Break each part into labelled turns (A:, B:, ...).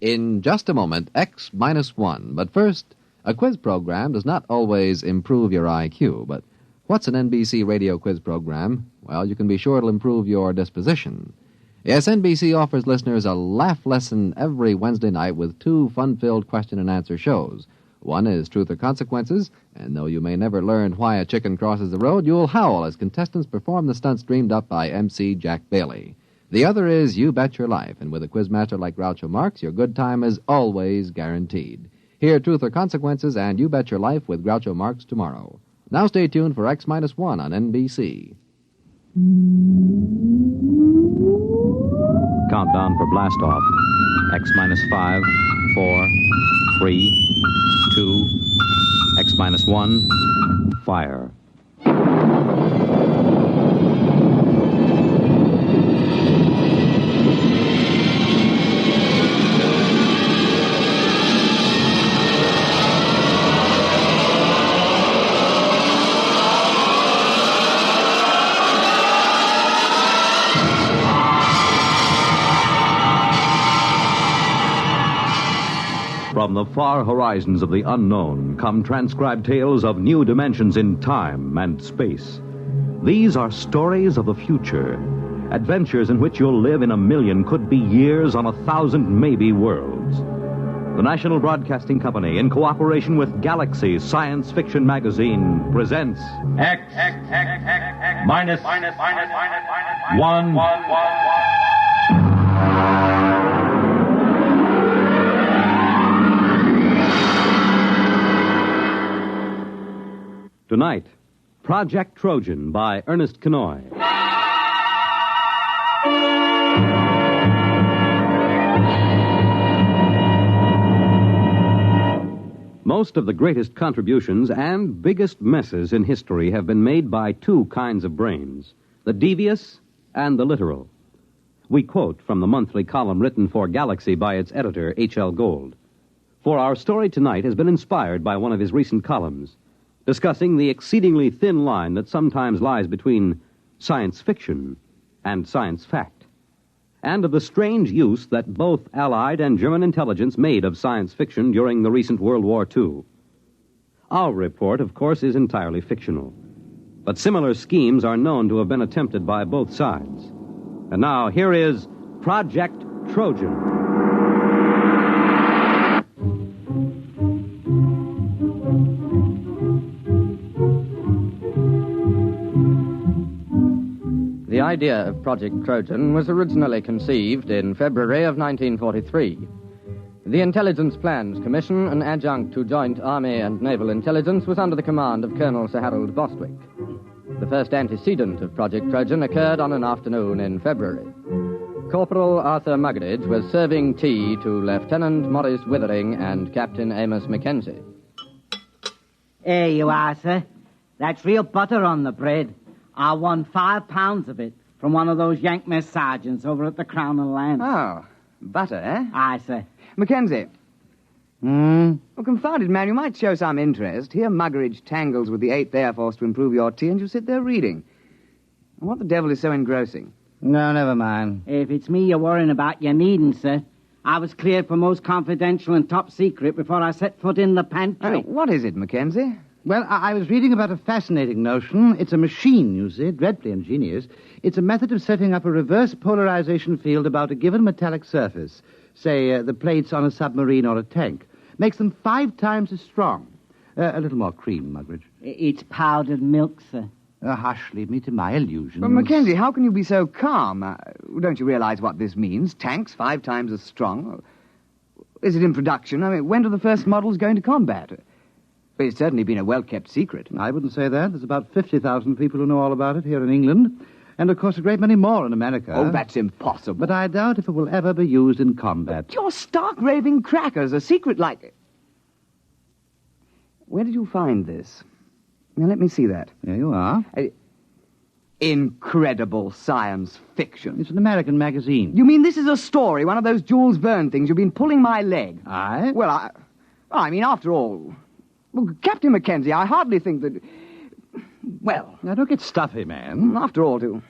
A: In just a moment, X minus 1. But first, a quiz program does not always improve your IQ. But what's an NBC radio quiz program? Well, you can be sure it'll improve your disposition. Yes, NBC offers listeners a laugh lesson every Wednesday night with two fun-filled question-and-answer shows. One is Truth or Consequences, and though you may never learn why a chicken crosses the road, you'll howl as contestants perform the stunts dreamed up by MC Jack Bailey. The other is You Bet Your Life, and with a quizmaster like Groucho Marx, your good time is always guaranteed. Hear Truth or Consequences and You Bet Your Life with Groucho Marx tomorrow. Now stay tuned for X minus 1 on NBC.
B: Countdown for blast off. X minus 5, 4, 3, 2, X minus 1, fire. From the far horizons of the unknown come transcribed tales of new dimensions in time and space. These are stories of the future, adventures in which you'll live in 1,000,000, could be years on 1,000 maybe worlds. The National Broadcasting Company, in cooperation with Galaxy Science Fiction Magazine, presents
C: X minus 1.
B: Tonight, Project Trojan by Ernest Kenoy. Most of the greatest contributions and biggest messes in history have been made by two kinds of brains, the devious and the literal. We quote from the monthly column written for Galaxy by its editor, H.L. Gold. For our story tonight has been inspired by one of his recent columns, discussing the exceedingly thin line that sometimes lies between science fiction and science fact, and of the strange use that both Allied and German intelligence made of science fiction during the recent World War II. Our report, of course, is entirely fictional, but similar schemes are known to have been attempted by both sides. And now, here is Project Trojan.
D: The idea of Project Trojan was originally conceived in February of 1943. The Intelligence Plans Commission, an adjunct to Joint Army and Naval Intelligence, was under the command of Colonel Sir Harold Bostwick. The first antecedent of Project Trojan occurred on an afternoon in February. Corporal Arthur Muggeridge was serving tea to Lieutenant Maurice Withering and Captain Amos Mackenzie.
E: Here you are, sir. That's real butter on the bread. I won 5 pounds of it from one of those Yank mess sergeants over at the Crown and Land.
F: Oh, butter, eh?
E: Aye, sir.
F: Mackenzie. Well, confounded man, you might show some interest. Here Muggeridge tangles with the 8th Air Force to improve your tea, and you sit there reading. What the devil is so engrossing?
D: No, never mind.
E: If it's me you're worrying about, you needn't, sir. I was cleared for most confidential and top secret before I set foot in the pantry.
F: What is it, Mackenzie?
G: Well, I was reading about a fascinating notion. It's a machine, you see, dreadfully ingenious. It's a method of setting up a reverse polarization field about a given metallic surface, say the plates on a submarine or a tank. Makes them 5 times as strong. A little more cream, Muggeridge.
E: It's powdered milk, sir.
G: Hush, leave me to my illusions.
F: But, Mackenzie, how can you be so calm? Don't you realize what this means? Tanks 5 times as strong? Is it in production? I mean, when do the first models go into combat? It's certainly been a well-kept secret.
G: I wouldn't say that. There's about 50,000 people who know all about it here in England. And, of course, a great many more in America.
F: Oh, that's impossible.
G: But I doubt if it will ever be used in combat.
F: But you're stark raving crackers. A secret like... Where did you find this? Now, let me see that.
G: There you are.
F: Incredible science fiction.
G: It's an American magazine.
F: You mean this is a story, one of those Jules Verne things? You've been pulling my leg.
G: Aye?
F: Well, I mean, after all... Well, Captain Mackenzie, I hardly think that... Well...
G: Now, don't get stuffy, man.
F: After all, to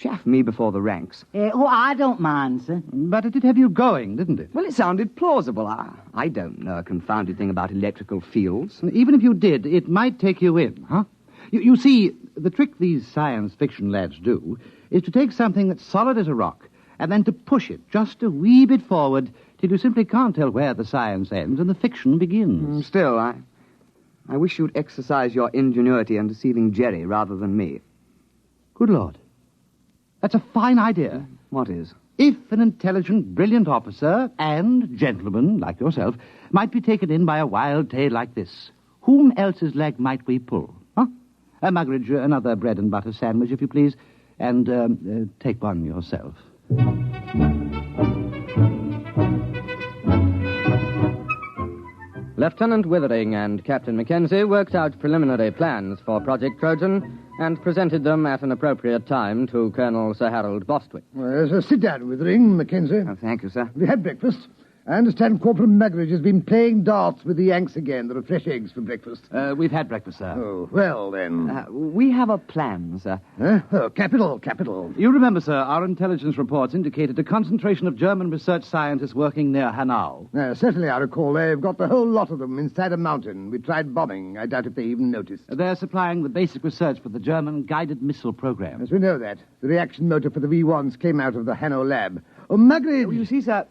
F: chaff me before the ranks.
E: I don't mind, sir.
G: But it did have you going, didn't it?
F: Well, it sounded plausible. I don't know a confounded thing about electrical fields.
G: Even if you did, it might take you in, huh? You see, the trick these science fiction lads do is to take something that's solid as a rock and then to push it just a wee bit forward till you simply can't tell where the science ends and the fiction begins.
F: Still, I wish you'd exercise your ingenuity in deceiving Jerry rather than me.
G: Good Lord. That's a fine idea.
F: What is?
G: If an intelligent, brilliant officer and gentleman like yourself might be taken in by a wild tale like this, whom else's leg might we pull? Huh? Muggeridge, another bread and butter sandwich, if you please, and take one yourself.
D: Lieutenant Withering and Captain Mackenzie worked out preliminary plans for Project Trojan and presented them at an appropriate time to Colonel Sir Harold Bostwick.
H: Well, sit down, Withering, Mackenzie.
F: Oh, thank you, sir.
H: We had breakfast. I understand Corporal Muggeridge has been playing darts with the Yanks again. There are fresh eggs for breakfast.
G: We've had breakfast, sir.
H: Oh, well, then.
F: We have a plan, sir.
H: Oh, capital.
G: You remember, sir, our intelligence reports indicated a concentration of German research scientists working near Hanau.
H: Certainly, I recall. They've got the whole lot of them inside a mountain. We tried bombing. I doubt if they even noticed.
G: They're supplying the basic research for the German guided missile program.
H: Yes, we know that. The reaction motor for the V1s came out of the Hanau lab. Oh, Muggeridge!
F: You see, sir,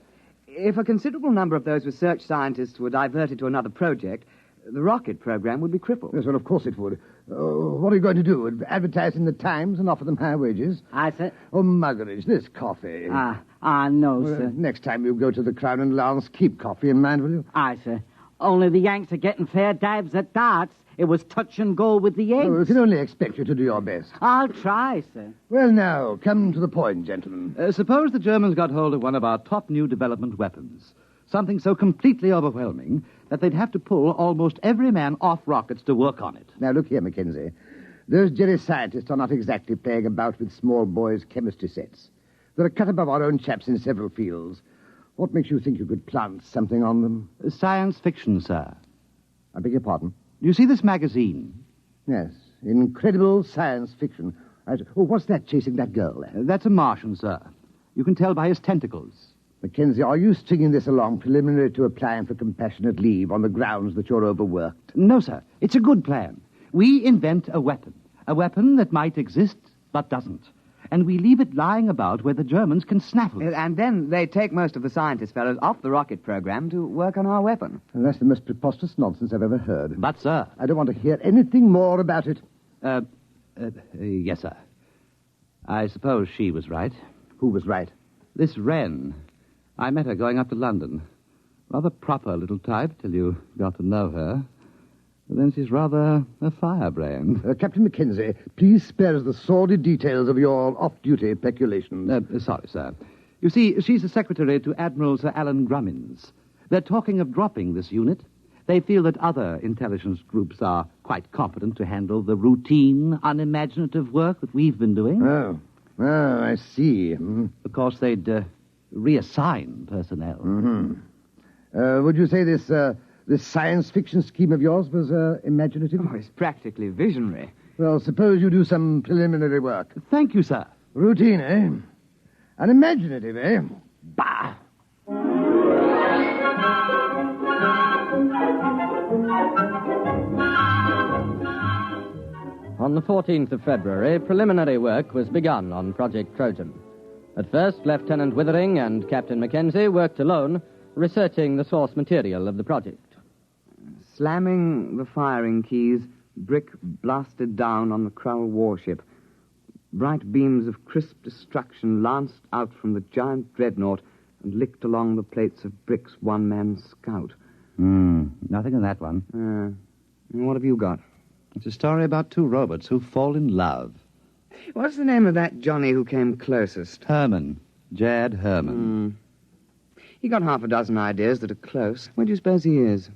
F: if a considerable number of those research scientists were diverted to another project, the rocket program would be crippled.
H: Yes, well, of course it would. What are you going to do? Advertise in the Times and offer them high wages?
E: Aye, sir.
H: Oh, Muggeridge, this coffee.
E: No, sir.
H: Next time you go to the Crown and Lance, keep coffee in mind, will you?
E: Aye, sir. Only the Yanks are getting fair dives at darts. It was touch and go with the eggs.
H: Oh, we can only expect you to do your best.
E: I'll try, sir.
H: Well, now, come to the point, gentlemen.
G: Suppose the Germans got hold of one of our top new development weapons. Something so completely overwhelming that they'd have to pull almost every man off rockets to work on it.
H: Now, look here, Mackenzie. Those Jerry scientists are not exactly playing about with small boys' chemistry sets. They're a cut above our own chaps in several fields. What makes you think you could plant something on them?
G: Science fiction, sir.
H: I beg your pardon?
G: You see this magazine?
H: Yes, incredible science fiction. What's that chasing that girl there?
G: That's a Martian, sir. You can tell by his tentacles.
H: Mackenzie, are you stringing this along preliminary to applying for compassionate leave on the grounds that you're overworked?
G: No, sir. It's a good plan. We invent a weapon that might exist but doesn't. And we leave it lying about where the Germans can snaffle it.
F: And then they take most of the scientist fellows off the rocket program to work on our weapon.
H: And that's the most preposterous nonsense I've ever heard.
G: But, sir...
H: I don't want to hear anything more about it.
G: Yes, sir. I suppose she was right.
H: Who was right?
G: This Wren. I met her going up to London. Rather proper little type till you got to know her. But then she's rather a firebrand.
H: Captain Mackenzie, please spare us the sordid details of your off-duty peculations.
G: Sorry, sir. You see, she's the secretary to Admiral Sir Alan Grummins. They're talking of dropping this unit. They feel that other intelligence groups are quite competent to handle the routine, unimaginative work that we've been doing.
H: Oh, I see.
G: Of course, they'd reassign personnel.
H: Mm-hmm. Would you say this science fiction scheme of yours was imaginative?
F: Oh, it's practically visionary.
H: Well, suppose you do some preliminary work.
G: Thank you, sir.
H: Routine, eh? Unimaginative, eh? Bah!
D: On the 14th of February, preliminary work was begun on Project Trojan. At first, Lieutenant Withering and Captain Mackenzie worked alone, researching the source material of the project.
F: Slamming the firing keys, brick blasted down on the Krull warship. Bright beams of crisp destruction lanced out from the giant dreadnought and licked along the plates of bricks one-man scout.
G: Nothing in that one.
F: What have you got?
G: It's a story about two robots who fall in love.
F: What's the name of that Johnny who came closest?
G: Herman. Jad Herman.
F: He got half a dozen ideas that are close. Where do you suppose he is?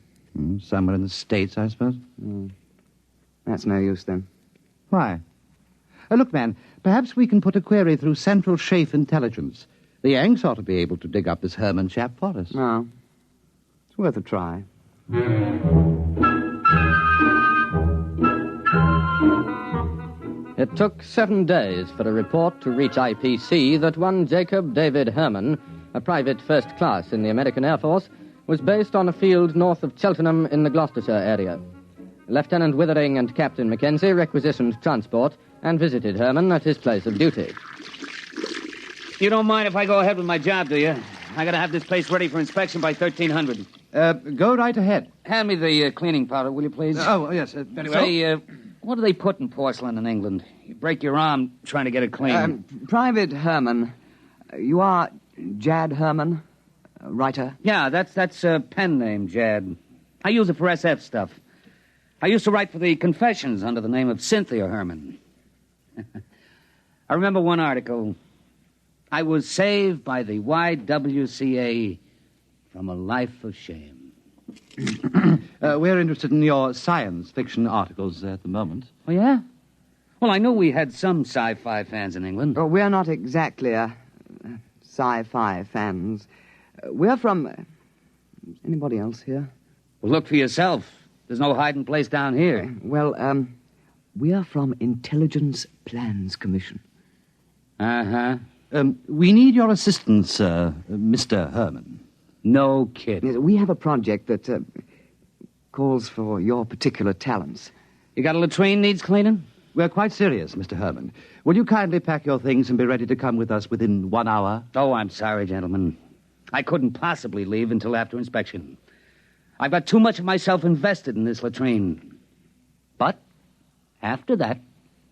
G: Somewhere in the States, I suppose.
F: That's no use, then.
G: Why? Look, man, perhaps we can put a query through Central Chafe Intelligence. The Yanks ought to be able to dig up this Herman chap for us.
F: No. It's worth a try.
D: It took 7 days for a report to reach IPC that one Jacob David Herman, a private first class in the American Air Force, was based on a field north of Cheltenham in the Gloucestershire area. Lieutenant Withering and Captain Mackenzie requisitioned transport and visited Herman at his place of duty.
I: You don't mind if I go ahead with my job, do you? I gotta have this place ready for inspection by 1300.
G: Go right ahead.
I: Hand me the cleaning powder, will you, please?
G: Oh, yes, very well.
I: Say, what do they put in porcelain in England? You break your arm trying to get it clean.
F: Private Herman, you are Jad Herman, writer?
I: Yeah, that's a pen name, Jad. I use it for SF stuff. I used to write for the Confessions under the name of Cynthia Herman. I remember one article. I was saved by the YWCA from a life of shame.
G: We're interested in your science fiction articles at the moment.
I: Oh, yeah? Well, I knew we had some sci-fi fans in England.
F: Oh, we're not exactly sci-fi fans. We're from... anybody else here?
I: Well, look for yourself. There's no hiding place down here.
F: Well, we are from Intelligence Plans Commission.
I: Uh-huh.
G: We need your assistance, Mr. Herman.
I: No kidding.
F: Yes, we have a project that calls for your particular talents.
I: You got a latrine needs cleaning?
G: We're quite serious, Mr. Herman. Will you kindly pack your things and be ready to come with us within 1 hour?
I: Oh, I'm sorry, gentlemen. I couldn't possibly leave until after inspection. I've got too much of myself invested in this latrine. But after that,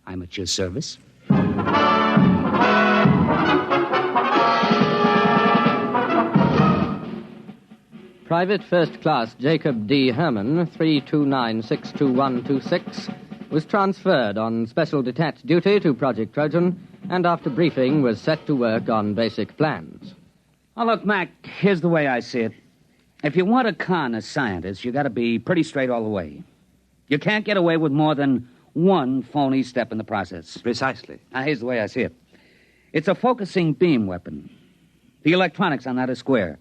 I: I'm at your service.
D: Private First Class Jacob D. Herman, 329-62126, was transferred on special detached duty to Project Trojan, and after briefing was set to work on basic plans.
I: Oh, look, Mac, here's the way I see it. If you want to con a scientist, you got to be pretty straight all the way. You can't get away with more than one phony step in the process.
G: Precisely.
I: Now, here's the way I see it. It's a focusing beam weapon. The electronics on that are square.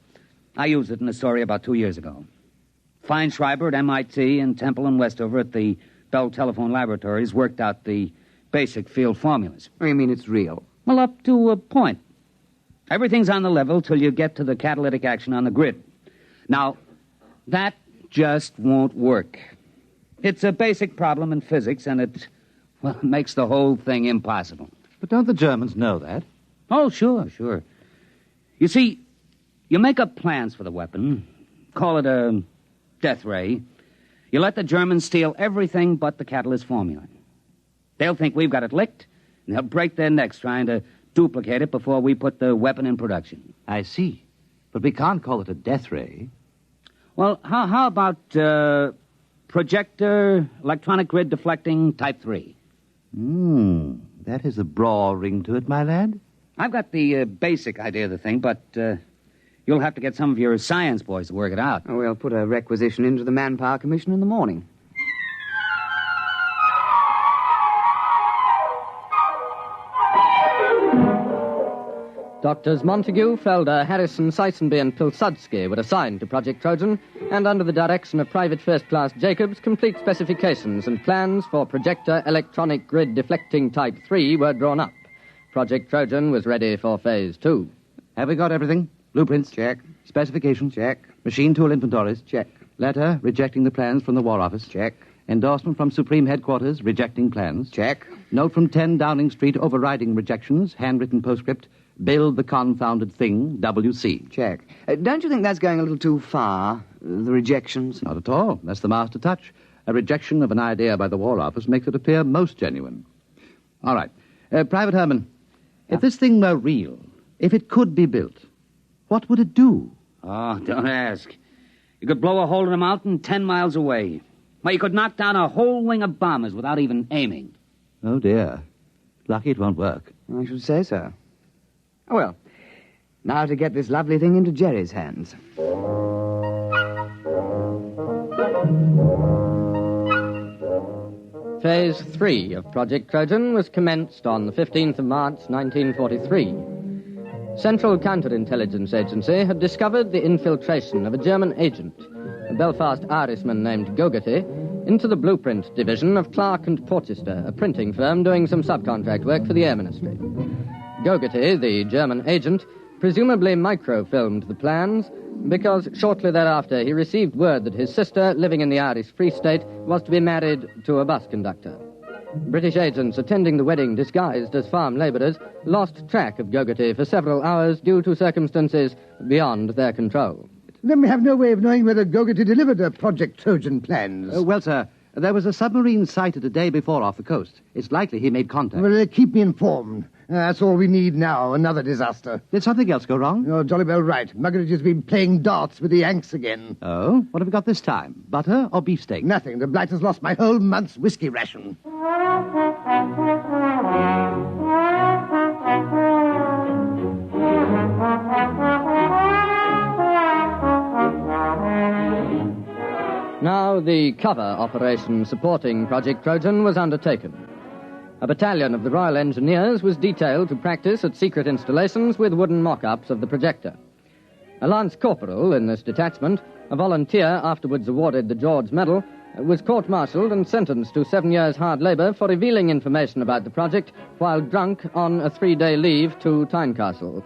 I: I used it in a story about 2 years ago. Feinschreiber at MIT and Temple and Westover at the Bell Telephone Laboratories worked out the basic field formulas.
F: Oh, you mean it's real?
I: Well, up to a point. Everything's on the level till you get to the catalytic action on the grid. Now, that just won't work. It's a basic problem in physics, and it makes the whole thing impossible.
G: But don't the Germans know that?
I: Oh, sure. You see, you make up plans for the weapon, call it a death ray. You let the Germans steal everything but the catalyst formula. They'll think we've got it licked, and they'll break their necks trying to duplicate it before we put the weapon in production.
G: I see. But we can't call it a death ray.
I: Well, how about projector, electronic grid deflecting, type 3?
G: That has a braw ring to it, my lad.
I: I've got the basic idea of the thing, but you'll have to get some of your science boys to work it out.
F: Oh, we'll put a requisition into the Manpower Commission in the morning.
D: Doctors Montague, Felder, Harrison, Seisenby, and Pilsudski were assigned to Project Trojan, and under the direction of Private First Class Jacobs, complete specifications and plans for projector electronic grid deflecting Type 3 were drawn up. Project Trojan was ready for Phase 2.
G: Have we got everything? Blueprints?
F: Check.
G: Specifications?
F: Check.
G: Machine tool inventories?
F: Check.
G: Letter rejecting the plans from the War Office?
F: Check.
G: Endorsement from Supreme Headquarters rejecting plans?
F: Check.
G: Note from 10 Downing Street overriding rejections, handwritten postscript, build the confounded thing, WC.
F: Check. Don't you think that's going a little too far, the rejections?
G: Not at all. That's the master touch. A rejection of an idea by the War Office makes it appear most genuine. All right. Private Herman, if this thing were real, if it could be built, what would it do?
I: Oh, don't ask. You could blow a hole in a mountain 10 miles away. Well, you could knock down a whole wing of bombers without even aiming.
G: Oh, dear. Lucky it won't work.
F: I should say so. Oh, well, now to get this lovely thing into Jerry's hands.
D: Phase 3 of Project Trojan was commenced on the 15th of March, 1943. Central Counterintelligence Agency had discovered the infiltration of a German agent, a Belfast Irishman named Gogarty, into the blueprint division of Clark and Porchester, a printing firm doing some subcontract work for the Air Ministry. Gogarty, the German agent, presumably microfilmed the plans because shortly thereafter he received word that his sister, living in the Irish Free State, was to be married to a bus conductor. British agents attending the wedding disguised as farm labourers lost track of Gogarty for several hours due to circumstances beyond their control.
H: Then we have no way of knowing whether Gogarty delivered the Project Trojan plans.
G: Well, sir, there was a submarine sighted a day before off the coast. It's likely he made contact.
H: Well, keep me informed. That's all we need now, another disaster.
G: Did something else go wrong?
H: You're jolly well right. Muggeridge has been playing darts with the Yanks again.
G: Oh? What have we got this time? Butter or beefsteak?
H: Nothing. The blight has lost my whole month's whiskey ration.
D: Now the cover operation supporting Project Trojan was undertaken. A battalion of the Royal Engineers was detailed to practice at secret installations with wooden mock-ups of the projector. A lance corporal in this detachment, a volunteer afterwards awarded the George Medal, was court-martialed and sentenced to 7 years' hard labour for revealing information about the project while drunk on a 3-day leave to Tynecastle.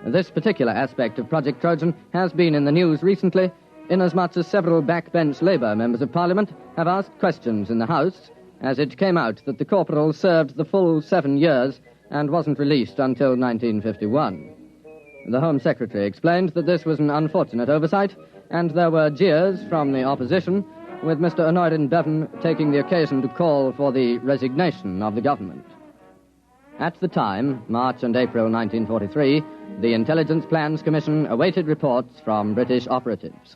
D: This particular aspect of Project Trojan has been in the news recently, inasmuch as several backbench Labour members of Parliament have asked questions in the House, as it came out that the corporal served the full 7 years and wasn't released until 1951. The Home Secretary explained that this was an unfortunate oversight, and there were jeers from the opposition, with Mr. Honorin Bevan taking the occasion to call for the resignation of the government. At the time, March and April 1943, the Intelligence Plans Commission awaited reports from British operatives.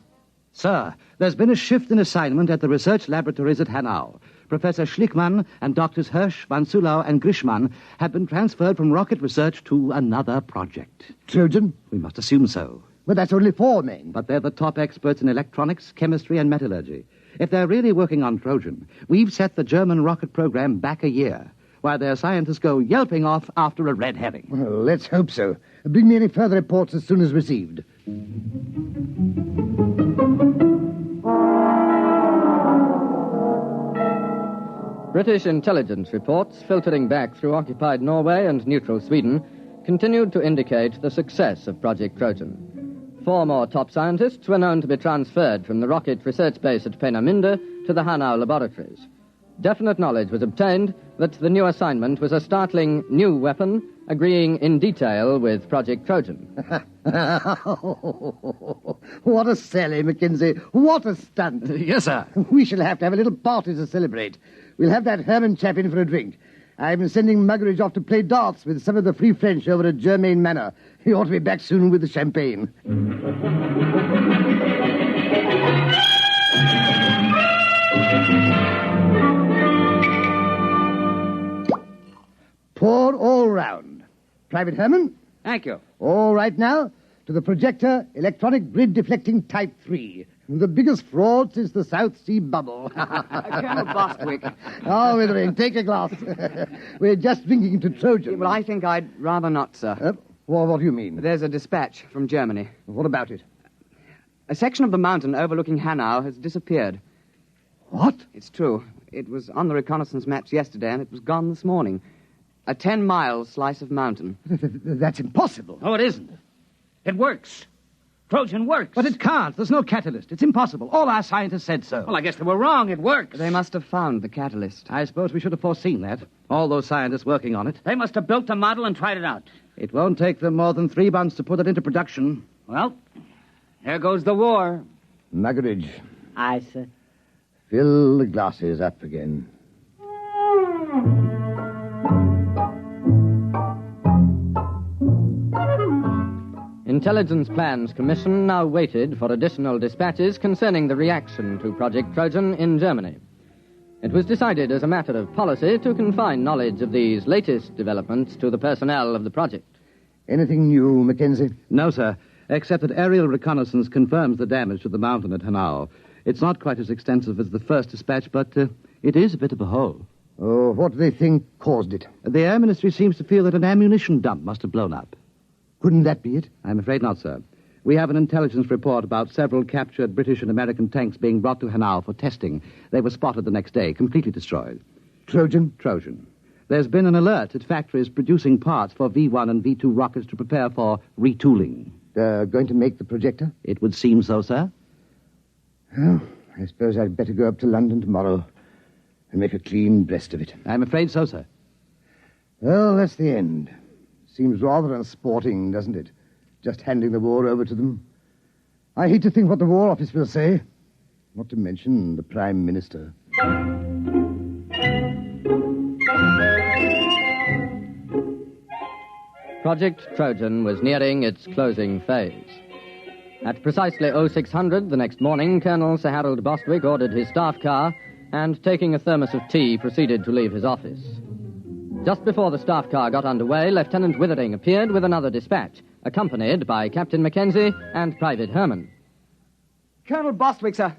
G: Sir, there's been a shift in assignment at the research laboratories at Hanau. Professor Schlickmann and Doctors Hirsch, Van Sulau, and Grishman have been transferred from rocket research to another project.
H: Trojan?
G: We must assume so.
H: But that's only 4 men.
G: But they're the top experts in electronics, chemistry, and metallurgy. If they're really working on Trojan, we've set the German rocket program back a year, while their scientists go yelping off after a red herring.
H: Well, let's hope so. Bring me any further reports as soon as received.
D: British intelligence reports, filtering back through occupied Norway and neutral Sweden, continued to indicate the success of Project Trojan. 4 more top scientists were known to be transferred from the rocket research base at Peenemünde to the Hanau laboratories. Definite knowledge was obtained that the new assignment was a startling new weapon, agreeing in detail with Project Trojan.
H: What a sally, Mackenzie. What a stunt.
G: Yes, sir.
H: We shall have to have a little party to celebrate. We'll have that Herman chap in for a drink. I'm sending Muggeridge off to play darts with some of the Free French over at Germain Manor. He ought to be back soon with the champagne. Pour all round. Private Herman?
I: Thank you.
H: All right now, to the projector, electronic grid deflecting type 3. The biggest fraud since the South Sea bubble.
F: Colonel Bostwick.
H: Oh, Withering, take a glass. We're just drinking to Trojan.
F: Well, I think I'd rather not, sir.
H: What do you mean?
F: There's a dispatch from Germany.
H: What about it?
F: A section of the mountain overlooking Hanau has disappeared.
H: What?
F: It's true. It was on the reconnaissance maps yesterday, and it was gone this morning. A 10-mile slice of mountain.
H: That's impossible.
I: Oh, it isn't. It works. Trojan works.
G: But it can't. There's no catalyst. It's impossible. All our scientists said so.
I: Well, I guess they were wrong. It works.
F: They must have found the catalyst.
G: I suppose we should have foreseen that. All those scientists working on it.
I: They must have built the model and tried it out.
G: It won't take them more than 3 months to put it into production.
I: Well, there goes the war.
H: Muggeridge,
E: Aye, sir.
H: fill the glasses up again.
D: Intelligence Plans Commission now waited for additional dispatches concerning the reaction to Project Trojan in Germany. It was decided as a matter of policy to confine knowledge of these latest developments to the personnel of the project.
H: Anything new, Mackenzie?
G: No, sir, except that aerial reconnaissance confirms the damage to the mountain at Hanau. It's not quite as extensive as the first dispatch, but it is a bit of a hole.
H: Oh, what do they think caused it?
G: The Air Ministry seems to feel that an ammunition dump must have blown up.
H: Couldn't that be it?
G: I'm afraid not, sir. We have an intelligence report about several captured British and American tanks being brought to Hanau for testing. They were spotted the next day, completely destroyed.
H: Trojan?
G: Trojan. There's been an alert at factories producing parts for V1 and V2 rockets to prepare for retooling.
H: Going to make the projector?
G: It would seem so, sir.
H: Well, I suppose I'd better go up to London tomorrow and make a clean breast of it.
G: I'm afraid so, sir.
H: Well, that's the end. Seems rather unsporting, doesn't it? Just handing the war over to them. I hate to think what the War Office will say. Not to mention the Prime Minister.
D: Project Trojan was nearing its closing phase. At precisely 0600 the next morning, Colonel Sir Harold Bostwick ordered his staff car and, taking a thermos of tea, proceeded to leave his office. Just before the staff car got underway, Lieutenant Withering appeared with another dispatch, accompanied by Captain Mackenzie and Private Herman.
F: Colonel Bostwick, sir.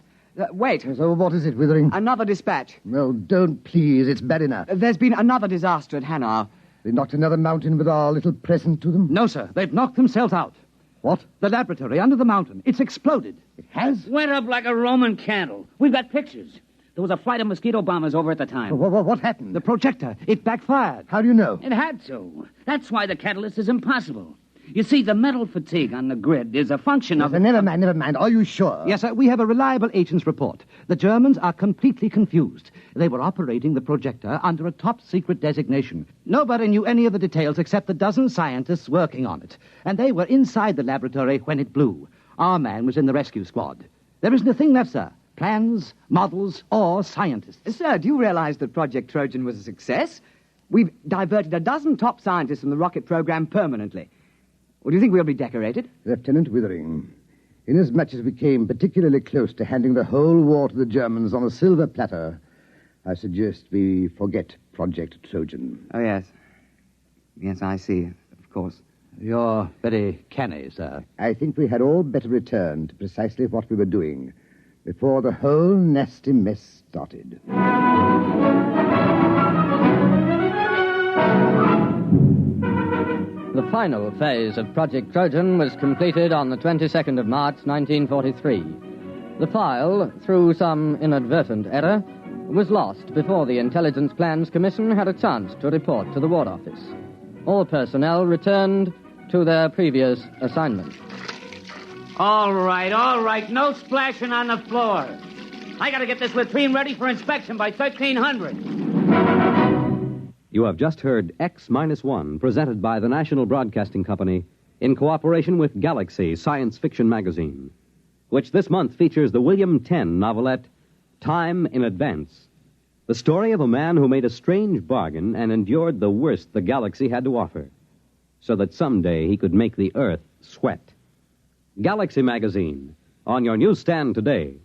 F: Wait.
H: So what is it, Withering?
F: Another dispatch.
H: No, don't, please. It's bad enough.
F: There's been another disaster at Hanau.
H: They knocked another mountain with our little present to them?
G: No, sir. They've knocked themselves out.
H: What?
G: The laboratory under the mountain. It's exploded.
H: It has?
I: Went up like a Roman candle. We've got pictures. There was a flight of mosquito bombers over at the time.
H: What happened?
G: The projector. It backfired.
H: How do you know?
I: It had to. That's why the catalyst is impossible. You see, the metal fatigue on the grid is a function of...
H: Never mind. Are you sure?
G: Yes, sir. We have a reliable agent's report. The Germans are completely confused. They were operating the projector under a top-secret designation. Nobody knew any of the details except the dozen scientists working on it. And they were inside the laboratory when it blew. Our man was in the rescue squad. There isn't a thing left, sir. Plans, models, or scientists.
F: Sir, do you realize that Project Trojan was a success? We've diverted a dozen top scientists from the rocket program permanently. Or do you think we'll be decorated?
H: Lieutenant Withering, inasmuch as we came particularly close to handing the whole war to the Germans on a silver platter, I suggest we forget Project Trojan.
F: Oh, yes. Yes, I see, of course.
G: You're very canny, sir.
H: I think we had all better return to precisely what we were doing before the whole nasty mess started.
D: The final phase of Project Trojan was completed on the 22nd of March, 1943. The file, through some inadvertent error, was lost before the Intelligence Plans Commission had a chance to report to the War Office. All personnel returned to their previous assignment.
I: All right. No splashing on the floor. I gotta get this latrine ready for inspection by 1300.
B: You have just heard X-1, presented by the National Broadcasting Company in cooperation with Galaxy Science Fiction Magazine, which this month features the William Tenn novelette, Time in Advance, the story of a man who made a strange bargain and endured the worst the galaxy had to offer, so that someday he could make the Earth sweat. Galaxy Magazine, on your newsstand today.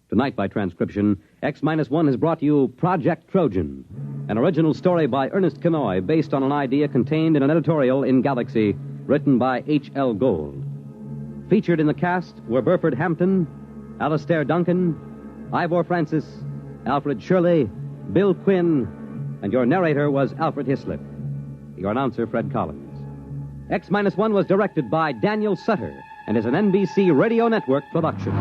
B: Tonight, by transcription, X-1 has brought you Project Trojan, an original story by Ernest Kenoy based on an idea contained in an editorial in Galaxy written by H.L. Gold. Featured in the cast were Burford Hampton, Alastair Duncan, Ivor Francis, Alfred Shirley, Bill Quinn, and your narrator was Alfred Hislop. Your announcer, Fred Collins. X-1 was directed by Daniel Sutter and is an NBC Radio Network production.